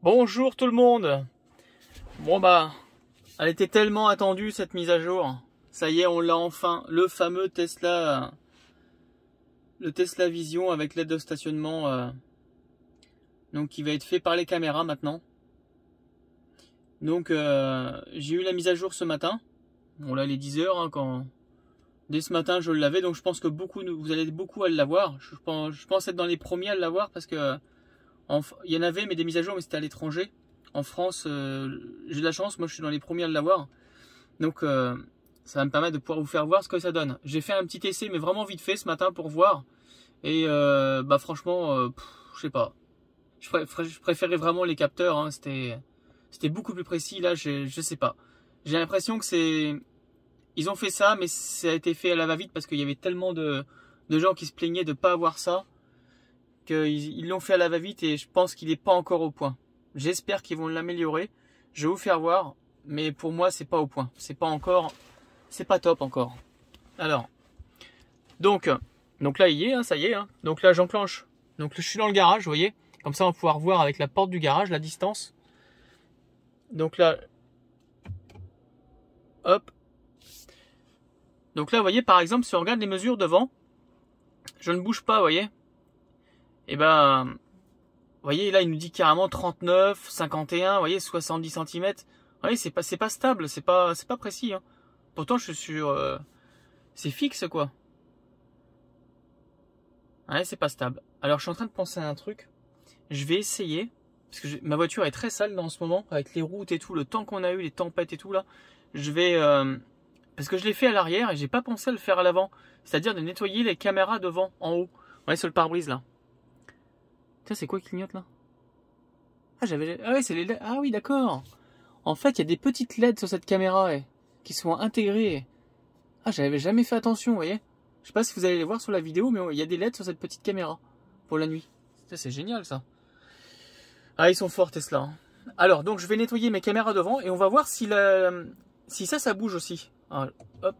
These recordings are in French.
Bonjour tout le monde. Bon bah, elle était tellement attendue cette mise à jour. Ça y est, on l'a enfin, le fameux Tesla, le Tesla Vision avec l'aide de stationnement, donc qui va être fait par les caméras maintenant. Donc j'ai eu la mise à jour ce matin. Bon là, il est 10 h hein, dès ce matin je l'avais, donc je pense que vous allez beaucoup à l'avoir. Je pense être dans les premiers à l'avoir parce que il y en avait mais des mises à jour, mais c'était à l'étranger. En France, j'ai de la chance, moi je suis dans les premiers à l'avoir. Donc ça va me permettre de pouvoir vous faire voir ce que ça donne. J'ai fait un petit essai mais vraiment vite fait ce matin pour voir. Et bah franchement, je sais pas. Je préférais vraiment les capteurs, hein. C'était beaucoup plus précis. Là, je sais pas. J'ai l'impression que ils ont fait ça, mais ça a été fait à la va-vite parce qu'il y avait tellement de gens qui se plaignaient de ne pas avoir ça, qu'ils l'ont fait à la va-vite et je pense qu'il n'est pas encore au point. J'espère qu'ils vont l'améliorer. Je vais vous faire voir, mais pour moi, c'est pas au point. C'est pas top encore. Alors, donc là, il y est, hein, ça y est. Hein. Donc là, j'enclenche. Donc je suis dans le garage, vous voyez. Comme ça, on va pouvoir voir avec la porte du garage la distance. Donc là, hop. Donc là, vous voyez, par exemple, si on regarde les mesures devant, je ne bouge pas, vous voyez. Et ben, vous voyez, là, il nous dit carrément 39, 51, vous voyez, 70 cm. Vous voyez, c'est pas stable, c'est pas précis. Hein. Pourtant, je suis sur... c'est fixe, quoi. Ouais, c'est pas stable. Alors, je suis en train de penser à un truc. Je vais essayer, parce que ma voiture est très sale dans ce moment, avec les routes et tout, le temps qu'on a eu, les tempêtes et tout, là. Je vais... parce que je l'ai fait à l'arrière et j'ai pas pensé à le faire à l'avant. C'est-à-dire de nettoyer les caméras devant, en haut. Ouais, sur le pare-brise, là. Tiens, c'est quoi qui clignote, là? Ah, ah oui, c'est les LED. Ah oui, d'accord. En fait, il y a des petites LED sur cette caméra, qui sont intégrées. Ah, j'avais jamais fait attention, vous voyez. Je sais pas si vous allez les voir sur la vidéo, mais il y a des LED sur cette petite caméra. Pour la nuit. C'est génial, ça. Ah, ils sont forts, Tesla. Hein. Alors, donc, je vais nettoyer mes caméras devant et on va voir si ça bouge aussi. Alors, hop,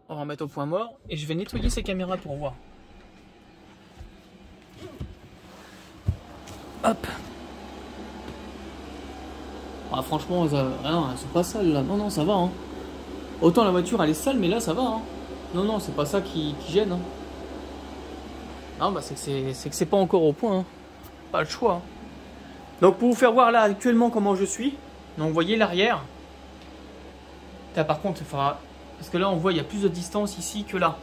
on va remettre au point mort et je vais nettoyer ces caméras pour voir. Hop. Ah, franchement, elles sont pas sales là. Non, non, ça va. Hein. Autant la voiture elle est sale, mais là ça va. Hein. Non, non, c'est pas ça qui gêne. Hein. Non, bah c'est que c'est pas encore au point. Hein. Pas le choix. Hein. Donc pour vous faire voir là actuellement comment je suis. Donc vous voyez l'arrière. Là par contre il faudra... Parce que là on voit il y a plus de distance ici que là.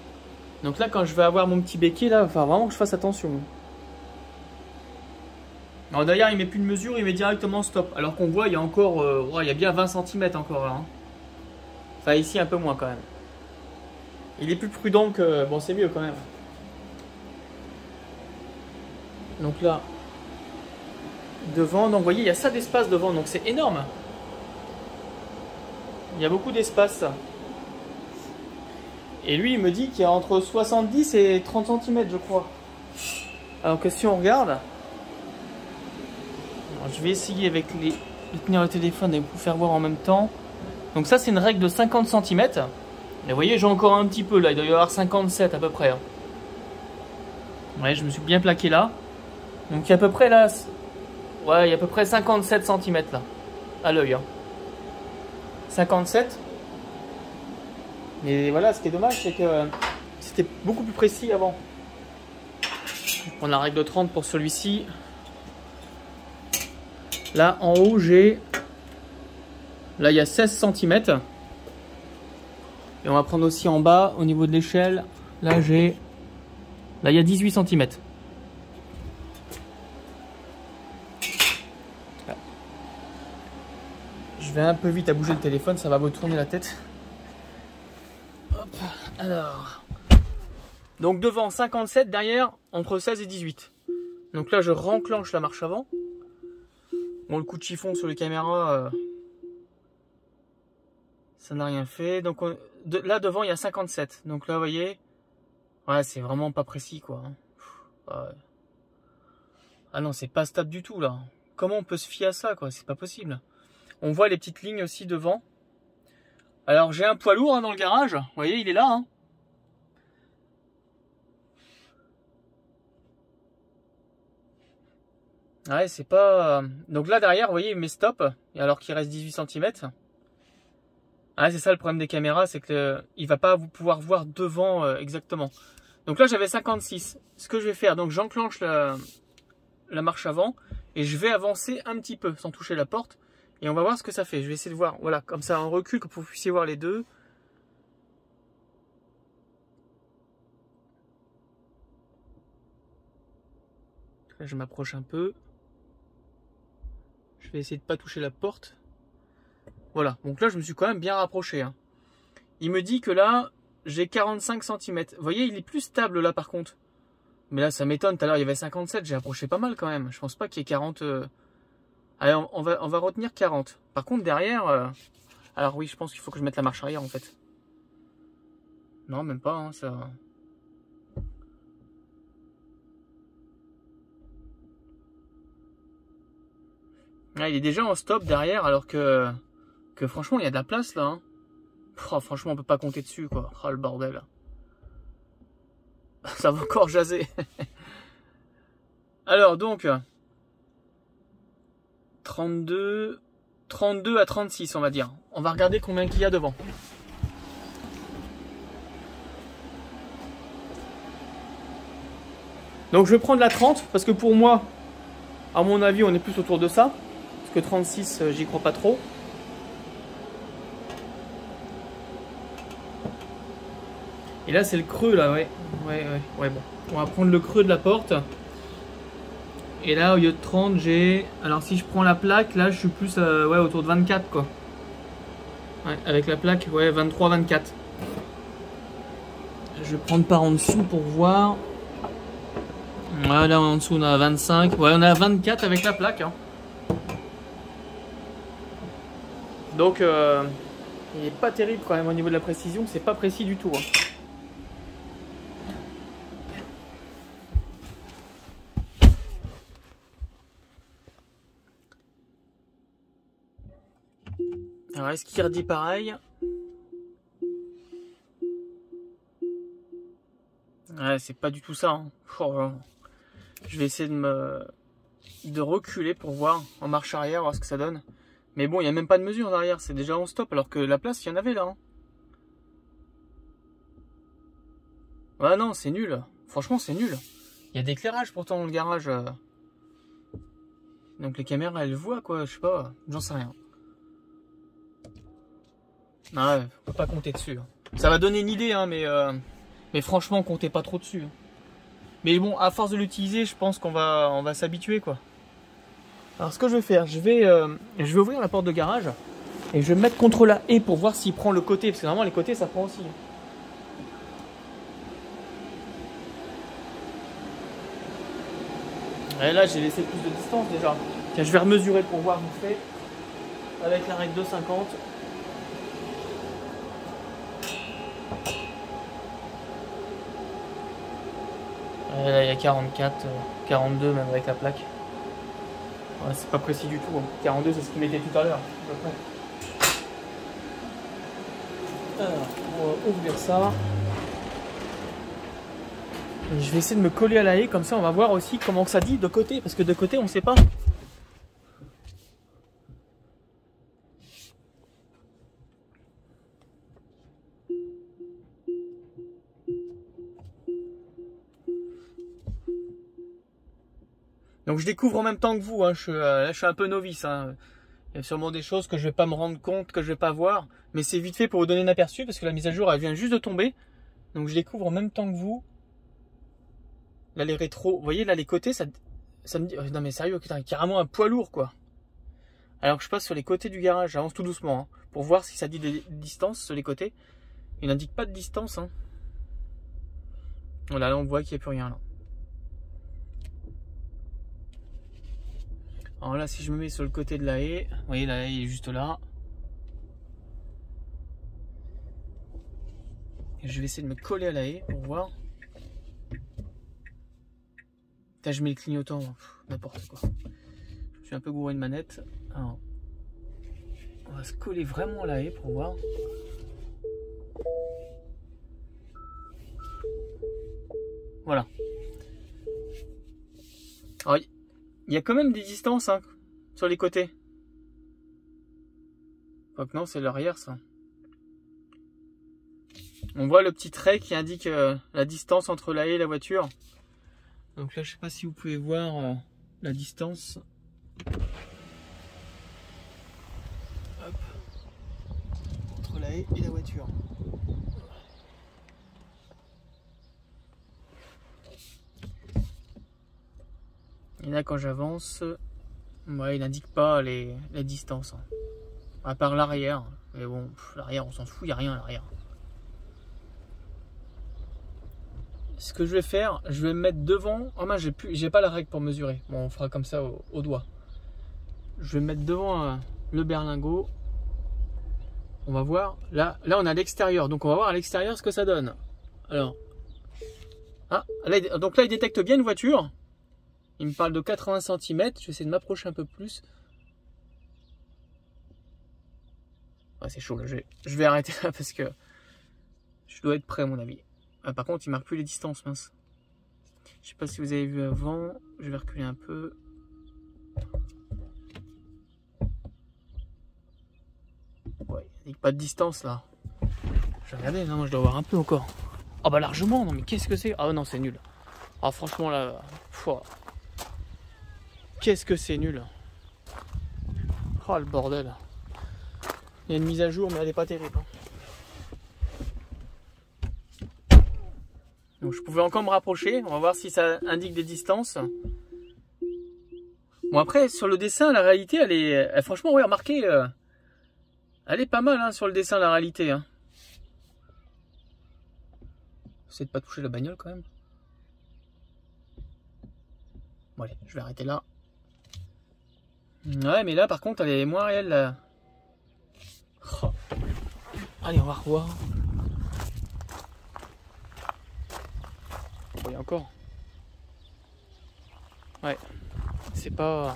Donc là quand je vais avoir mon petit béquet là, il va vraiment que je fasse attention. Alors d'ailleurs il met plus de mesure, il met directement stop. Alors qu'on voit il y a encore... il y a bien 20 cm encore là. Hein. Enfin ici un peu moins quand même. Il est plus prudent que... Bon c'est mieux quand même. Donc là... Devant, donc vous voyez il y a ça d'espace devant, donc c'est énorme. Il y a beaucoup d'espace. Et lui il me dit qu'il y a entre 70 et 30 cm je crois. Alors que si on regarde... Alors, je vais essayer avec de tenir le téléphone et vous faire voir en même temps. Donc ça c'est une règle de 50 cm. Et vous voyez j'ai encore un petit peu là, il doit y avoir 57 à peu près. Hein. Ouais, je me suis bien plaqué là. Donc il y a à peu près là... Ouais, il y a à peu près 57 cm là, à l'œil. Hein. 57. Mais voilà, ce qui est dommage, c'est que c'était beaucoup plus précis avant. Je vais prendre la règle de 30 pour celui-ci. Là, en haut, j'ai... Là, il y a 16 cm. Et on va prendre aussi en bas, au niveau de l'échelle. Là, j'ai... Là, il y a 18 cm. Je vais un peu vite à bouger le téléphone, ça va vous tourner la tête. Hop, alors. Donc devant 57, derrière entre 16 et 18. Donc là je renclenche la marche avant. Bon, le coup de chiffon sur les caméras, ça n'a rien fait. Donc là devant il y a 57. Donc là vous voyez, ouais c'est vraiment pas précis quoi. Ouais. Ah non c'est pas stable du tout là. Comment on peut se fier à ça quoi? C'est pas possible. On voit les petites lignes aussi devant. Alors j'ai un poids lourd hein, dans le garage. Vous voyez, il est là. Hein. Ouais, c'est pas... Donc là, derrière, vous voyez, il met stop, et alors qu'il reste 18 cm. Ah, c'est ça le problème des caméras, c'est que il va pas vous pouvoir voir devant exactement. Donc là, j'avais 56. Ce que je vais faire, donc j'enclenche la marche avant, et je vais avancer un petit peu, sans toucher la porte, et on va voir ce que ça fait. Je vais essayer de voir, voilà, comme ça, en recul, que vous puissiez voir les deux. Là, je m'approche un peu. Je vais essayer de pas toucher la porte. Voilà, donc là je me suis quand même bien rapproché. Hein. Il me dit que là, j'ai 45 cm. Vous voyez, il est plus stable là par contre. Mais là, ça m'étonne. Tout à l'heure, il y avait 57. J'ai approché pas mal quand même. Je pense pas qu'il y ait 40. Allez, on va retenir 40. Par contre, derrière... Alors oui, je pense qu'il faut que je mette la marche arrière en fait. Non, même pas. Hein, ça... Ah, il est déjà en stop derrière alors que franchement, il y a de la place là. Hein. Oh, franchement, on peut pas compter dessus quoi. Oh le bordel. Ça va encore jaser. Alors donc 32 à 36 on va dire. On va regarder combien qu'il y a devant. Donc je vais prendre la 30 parce que pour moi, à mon avis, on est plus autour de ça. Parce que 36, j'y crois pas trop. Et là, c'est le creux là, ouais. Ouais, bon. On va prendre le creux de la porte. Et là, au lieu de 30, j'ai... Alors, si je prends la plaque, là, je suis plus ouais, autour de 24, quoi. Ouais, avec la plaque, ouais, 23, 24. Je vais prendre par en dessous pour voir. Ouais, là, en dessous, on a 25. Ouais, on a 24 avec la plaque. Hein. Donc, il n'est pas terrible quand même au niveau de la précision. C'est pas précis du tout. Hein. Alors, est-ce qu'il redit pareil? Ouais, c'est pas du tout ça. Hein. Oh, je vais essayer de reculer pour voir en marche arrière, voir ce que ça donne. Mais bon, il n'y a même pas de mesure derrière, c'est déjà en stop, alors que la place, il y en avait là. Hein. Ah non, c'est nul. Franchement, c'est nul. Il y a d'éclairage pourtant dans le garage. Donc les caméras, elles voient quoi, je sais pas, j'en sais rien. Ouais, faut pas compter dessus. Hein. Ça va donner une idée, hein, mais franchement, comptez pas trop dessus. Hein. Mais bon, à force de l'utiliser, je pense qu'on va s'habituer quoi. Alors ce que je vais faire, je vais ouvrir la porte de garage et je vais me mettre contre la haie pour voir s'il prend le côté, parce que normalement les côtés ça prend aussi. Et là j'ai laissé plus de distance déjà. Tiens, je vais remesurer pour voir vite fait avec la règle 250. Et là il y a 44, 42 même avec la plaque. Ouais, c'est pas précis du tout. Hein. 42 c'est ce qu'il mettait tout à l'heure. Alors, on va ouvrir ça. Et je vais essayer de me coller à la haie, comme ça on va voir aussi comment ça dit de côté, parce que de côté on sait pas. Donc je découvre en même temps que vous, hein. Là je suis un peu novice. Hein. Il y a sûrement des choses que je vais pas me rendre compte, que je vais pas voir, mais c'est vite fait pour vous donner un aperçu, parce que la mise à jour elle vient juste de tomber. Donc je découvre en même temps que vous. Là les rétros, vous voyez là les côtés, ça me dit... Non mais sérieux, carrément un poids lourd quoi. Alors que je passe sur les côtés du garage, j'avance tout doucement, hein, pour voir si ça dit des distances sur les côtés. Il n'indique pas de distance. Hein. Voilà, là on voit qu'il n'y a plus rien là. Alors là si je me mets sur le côté de la haie, vous voyez la haie est juste là. Et je vais essayer de me coller à la haie pour voir. Putain, je mets le clignotant, n'importe quoi. Je suis un peu gouré de manette. Alors, on va se coller vraiment à la haie pour voir. Voilà. Alors, Il y a quand même des distances hein, sur les côtés. Quoique non, c'est l'arrière ça. On voit le petit trait qui indique la distance entre la haie et la voiture. Donc là, je sais pas si vous pouvez voir la distance. Hop. Entre la haie et la voiture. Et là, quand j'avance, ouais, il n'indique pas les distances. Hein. À part l'arrière. Mais bon, l'arrière, on s'en fout, il n'y a rien à l'arrière. Ce que je vais faire, je vais me mettre devant. Oh mince, j'ai pas la règle pour mesurer. Bon, on fera comme ça au doigt. Je vais me mettre devant le berlingot. On va voir. Là, on est à l'extérieur. Donc, on va voir à l'extérieur ce que ça donne. Alors. Ah, là, donc là, il détecte bien une voiture. Il me parle de 80 cm. Je vais essayer de m'approcher un peu plus. Ah, c'est chaud. Là, je vais arrêter là parce que je dois être prêt à mon avis. Ah, par contre, il marque plus les distances, mince. Je sais pas si vous avez vu avant. Je vais reculer un peu. Ouais, il n'y a pas de distance là. Je vais regarder, non, je dois voir un peu encore. Ah bah largement, non mais qu'est-ce que c'est? Ah non, c'est nul. Ah franchement là, qu'est-ce que c'est nul. Oh le bordel. Il y a une mise à jour mais elle n'est pas terrible. Donc je pouvais encore me rapprocher, on va voir si ça indique des distances. Bon après sur le dessin, la réalité elle est, franchement ouais remarquez, elle est pas mal hein, sur le dessin la réalité. Hein. J'essaie de pas toucher la bagnole quand même. Bon allez, je vais arrêter là. Ouais mais là par contre elle est moins réelle là. Oh. Allez on va revoir. Bon, il y a encore. Ouais, c'est pas...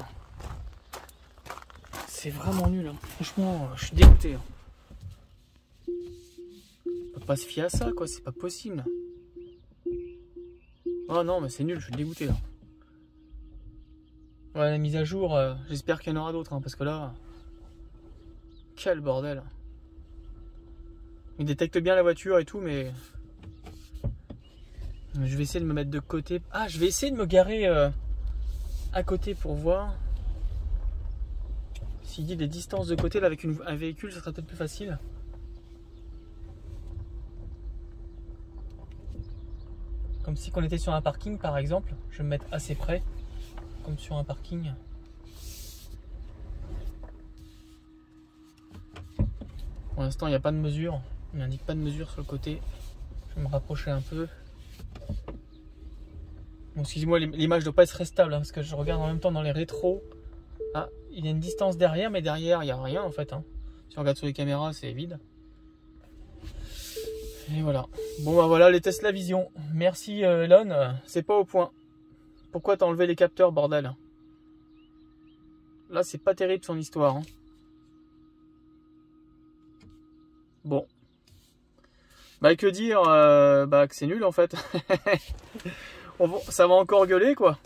C'est vraiment nul. Hein. Franchement, je suis dégoûté. Hein. On peut pas se fier à ça, quoi. C'est pas possible. Oh non, mais c'est nul. Je suis dégoûté. Là. Ouais, la mise à jour, j'espère qu'il y en aura d'autres. Hein, parce que là... Quel bordel. Il détecte bien la voiture et tout, mais... Je vais essayer de me mettre de côté. Ah, je vais essayer de me garer à côté pour voir. S'il dit des distances de côté là avec un véhicule, ça sera peut-être plus facile. Comme si on était sur un parking par exemple. Je vais me mettre assez près, comme sur un parking. Pour l'instant, il n'y a pas de mesure. Il n'indique pas de mesure sur le côté. Je vais me rapprocher un peu. Bon, excusez-moi, l'image ne doit pas être stable hein, parce que je regarde en même temps dans les rétros. Ah, il y a une distance derrière, mais derrière, il n'y a rien en fait. Hein. Si on regarde sur les caméras, c'est vide. Et voilà. Bon, bah voilà les Tesla Vision. Merci Elon, c'est pas au point. Pourquoi t'as enlevé les capteurs, bordel? Là, c'est pas terrible son histoire. Hein. Bon. Bah, que dire bah, que c'est nul en fait. Ça va encore gueuler quoi.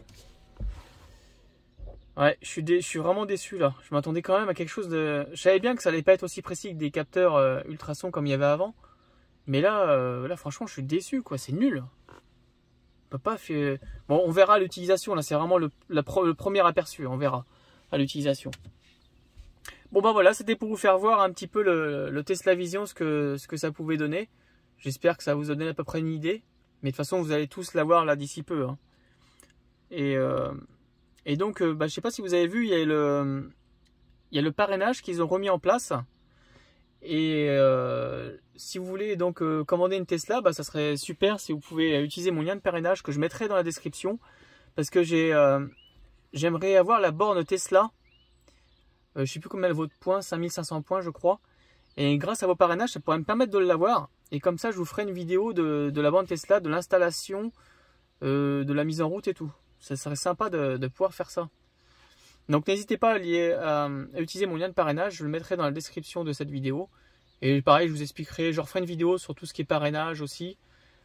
Ouais, je suis vraiment déçu là. Je m'attendais quand même à quelque chose de... Je savais bien que ça allait pas être aussi précis que des capteurs ultrasons comme il y avait avant. Mais là, là franchement, je suis déçu quoi. C'est nul. On peut pas faire... Bon, on verra l'utilisation. Là, c'est vraiment le premier aperçu. On verra à l'utilisation. Bon bah voilà, c'était pour vous faire voir un petit peu le Tesla Vision, ce que ça pouvait donner. J'espère que ça vous a donné à peu près une idée. Mais de toute façon, vous allez tous l'avoir là d'ici peu. Hein. Et donc, bah, je sais pas si vous avez vu, il y a le parrainage qu'ils ont remis en place. Et si vous voulez donc commander une Tesla, bah, ça serait super si vous pouvez utiliser mon lien de parrainage que je mettrai dans la description. Parce que j'aimerais avoir la borne Tesla. Je sais plus combien elle vaut de points, 5500 points je crois. Et grâce à vos parrainages, ça pourrait me permettre de l'avoir. Et comme ça, je vous ferai une vidéo de la borne Tesla, de l'installation, de la mise en route et tout. Ça serait sympa de pouvoir faire ça. Donc n'hésitez pas à utiliser mon lien de parrainage, je le mettrai dans la description de cette vidéo. Et pareil, je vous expliquerai, je referai une vidéo sur tout ce qui est parrainage aussi.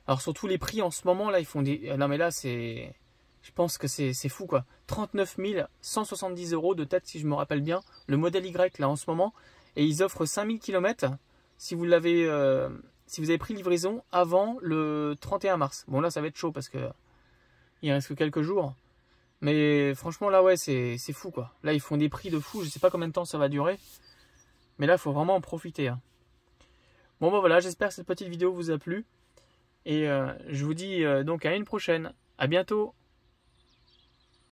Alors sur tous les prix en ce moment, là, ils font des... Non mais là, c'est Je pense que c'est fou quoi. 39 170 € de tête si je me rappelle bien. Le modèle Y là en ce moment. Et ils offrent 5000 km si vous avez pris livraison avant le 31 mars. Bon là ça va être chaud parce que il reste que quelques jours. Mais franchement là ouais c'est fou quoi. Là ils font des prix de fou. Je sais pas combien de temps ça va durer. Mais là il faut vraiment en profiter. Hein. Bon bah voilà, j'espère que cette petite vidéo vous a plu. Et je vous dis donc à une prochaine. À bientôt.